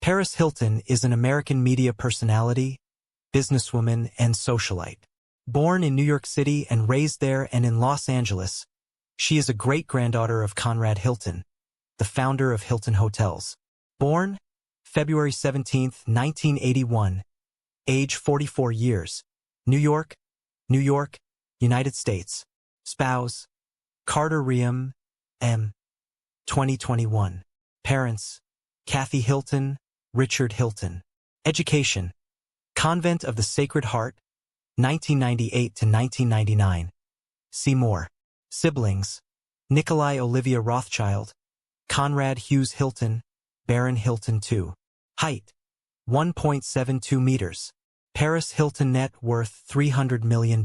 Paris Hilton is an American media personality, businesswoman, and socialite. Born in New York City and raised there and in Los Angeles, she is a great-granddaughter of Conrad Hilton, the founder of Hilton Hotels. Born February 17, 1981, age 44 years, New York, United States. Spouse, Carter Riem, M. 2021. Parents, Kathy Hilton, Richard Hilton. Education, Convent of the Sacred Heart, 1998 to 1999. See more. Siblings, Nikolai Olivia Rothschild, Conrad Hughes Hilton, Baron Hilton II. Height, 1.72 meters. Paris Hilton net worth $300 million.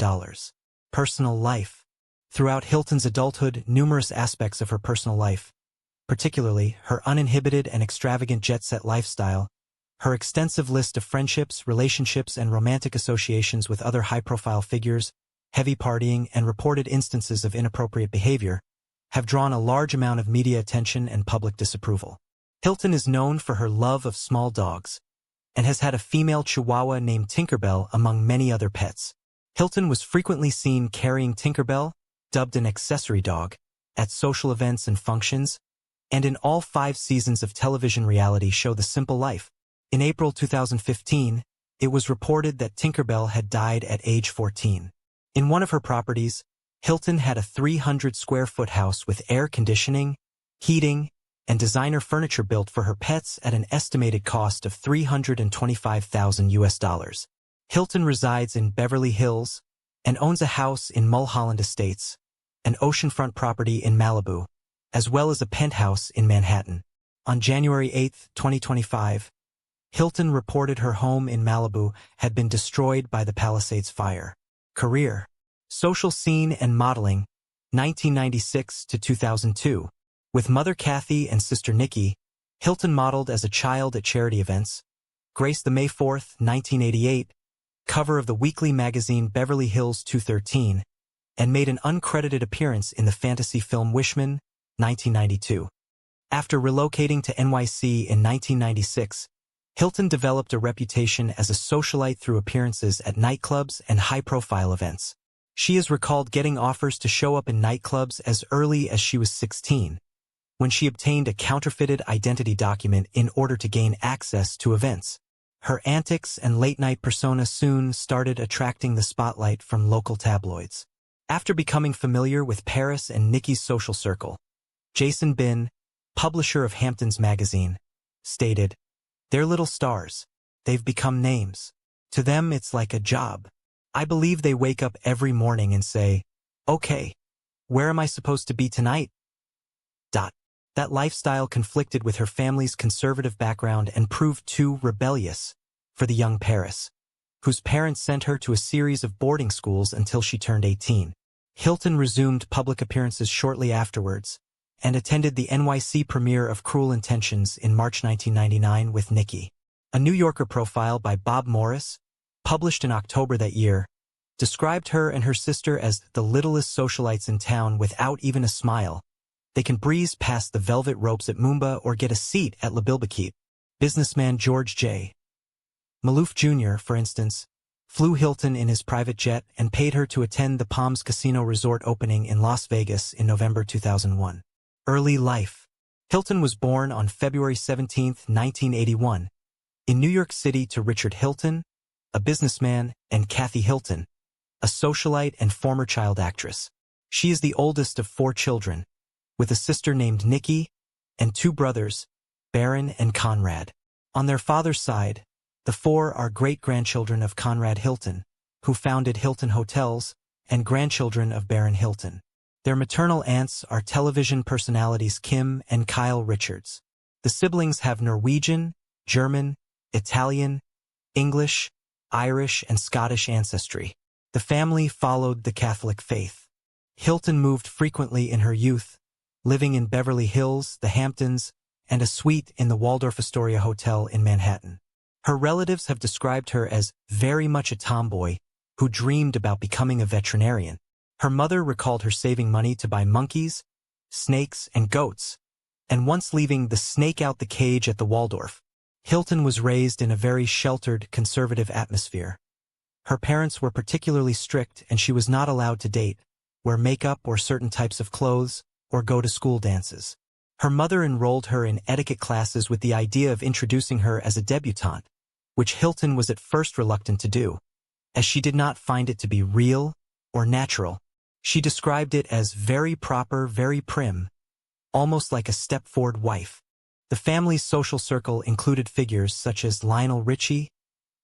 Personal life. Throughout Hilton's adulthood, numerous aspects of her personal life, particularly her uninhibited and extravagant jet-set lifestyle, her extensive list of friendships, relationships, and romantic associations with other high-profile figures, heavy partying, and reported instances of inappropriate behavior, have drawn a large amount of media attention and public disapproval. Hilton is known for her love of small dogs, and has had a female Chihuahua named Tinkerbell among many other pets. Hilton was frequently seen carrying Tinkerbell, dubbed an accessory dog, at social events and functions, and in all 5 seasons of television reality show The Simple Life. In April 2015, it was reported that Tinkerbell had died at age 14. In one of her properties, Hilton had a 300-square-foot house with air conditioning, heating, and designer furniture built for her pets at an estimated cost of $325,000. Hilton resides in Beverly Hills and owns a house in Mulholland Estates, an oceanfront property in Malibu, as well as a penthouse in Manhattan. On January 8, 2025, Hilton reported her home in Malibu had been destroyed by the Palisades fire. Career, social scene and modeling, 1996 to 2002. With mother Kathy and sister Nikki, Hilton modeled as a child at charity events, graced the May 4, 1988, cover of the weekly magazine Beverly Hills 213, and made an uncredited appearance in the fantasy film Wishman, 1992. After relocating to NYC in 1996, Hilton developed a reputation as a socialite through appearances at nightclubs and high-profile events. She is recalled getting offers to show up in nightclubs as early as she was 16, when she obtained a counterfeited identity document in order to gain access to events. Her antics and late-night persona soon started attracting the spotlight from local tabloids. After becoming familiar with Paris and Nikki's social circle, Jason Bin, publisher of Hamptons magazine, stated, "They're little stars. They've become names. To them, it's like a job. I believe they wake up every morning and say, 'Okay, where am I supposed to be tonight?'" That lifestyle conflicted with her family's conservative background and proved too rebellious for the young Paris, whose parents sent her to a series of boarding schools until she turned 18. Hilton resumed public appearances shortly afterwards and attended the NYC premiere of Cruel Intentions in March 1999 with Nikki. A New Yorker profile by Bob Morris, published in October that year, described her and her sister as the littlest socialites in town without even a smile. They can breeze past the velvet ropes at Moomba or get a seat at La Bilbakit. Businessman George J. Maloof Jr., for instance, flew Hilton in his private jet and paid her to attend the Palms Casino Resort opening in Las Vegas in November 2001. Early life. Hilton was born on February 17, 1981, in New York City to Richard Hilton, a businessman, and Kathy Hilton, a socialite and former child actress. She is the oldest of 4 children, with a sister named Nikki and 2 brothers, Baron and Conrad. On their father's side, the 4 are great-grandchildren of Conrad Hilton, who founded Hilton Hotels, and grandchildren of Baron Hilton. Their maternal aunts are television personalities Kim and Kyle Richards. The siblings have Norwegian, German, Italian, English, Irish, and Scottish ancestry. The family followed the Catholic faith. Hilton moved frequently in her youth, living in Beverly Hills, the Hamptons, and a suite in the Waldorf Astoria Hotel in Manhattan. Her relatives have described her as very much a tomboy who dreamed about becoming a veterinarian. Her mother recalled her saving money to buy monkeys, snakes, and goats, and once leaving the snake out the cage at the Waldorf, Hilton was raised in a very sheltered, conservative atmosphere. Her parents were particularly strict and she was not allowed to date, wear makeup or certain types of clothes, or go to school dances. Her mother enrolled her in etiquette classes with the idea of introducing her as a debutante, which Hilton was at first reluctant to do, as she did not find it to be real or natural. She described it as very proper, very prim, almost like a step-forward wife. The family's social circle included figures such as Lionel Richie,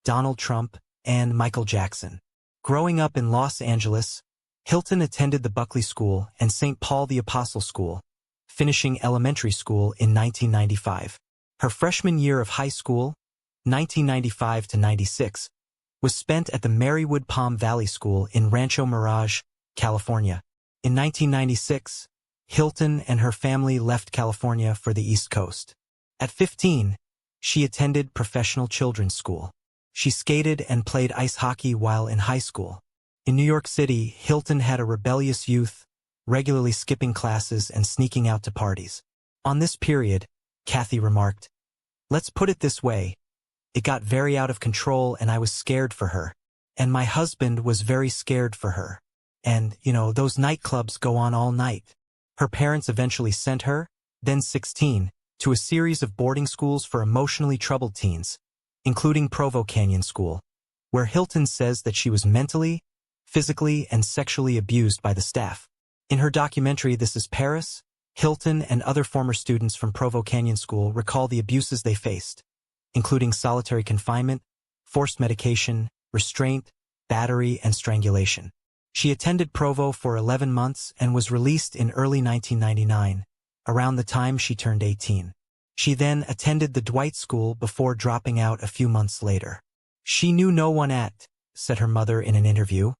Donald Trump, and Michael Jackson. Growing up in Los Angeles, Hilton attended the Buckley School and St. Paul the Apostle School, finishing elementary school in 1995. Her freshman year of high school, 1995 to 96, was spent at the Marywood Palm Valley School in Rancho Mirage, California. In 1996, Hilton and her family left California for the East Coast. At 15, she attended professional children's school. She skated and played ice hockey while in high school. In New York City, Hilton had a rebellious youth, regularly skipping classes and sneaking out to parties. On this period, Kathy remarked, "Let's put it this way. It got very out of control and I was scared for her. And my husband was very scared for her. And, those nightclubs go on all night." Her parents eventually sent her, then 16, to a series of boarding schools for emotionally troubled teens, including Provo Canyon School, where Hilton says that she was mentally, physically, and sexually abused by the staff. In her documentary This Is Paris, Hilton and other former students from Provo Canyon School recall the abuses they faced, including solitary confinement, forced medication, restraint, battery, and strangulation. She attended Provo for 11 months and was released in early 1999, around the time she turned 18. She then attended the Dwight School before dropping out a few months later. "She knew no one at," said her mother in an interview,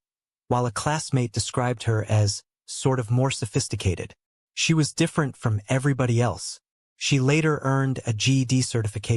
while a classmate described her as sort of more sophisticated. She was different from everybody else. She later earned a GED certification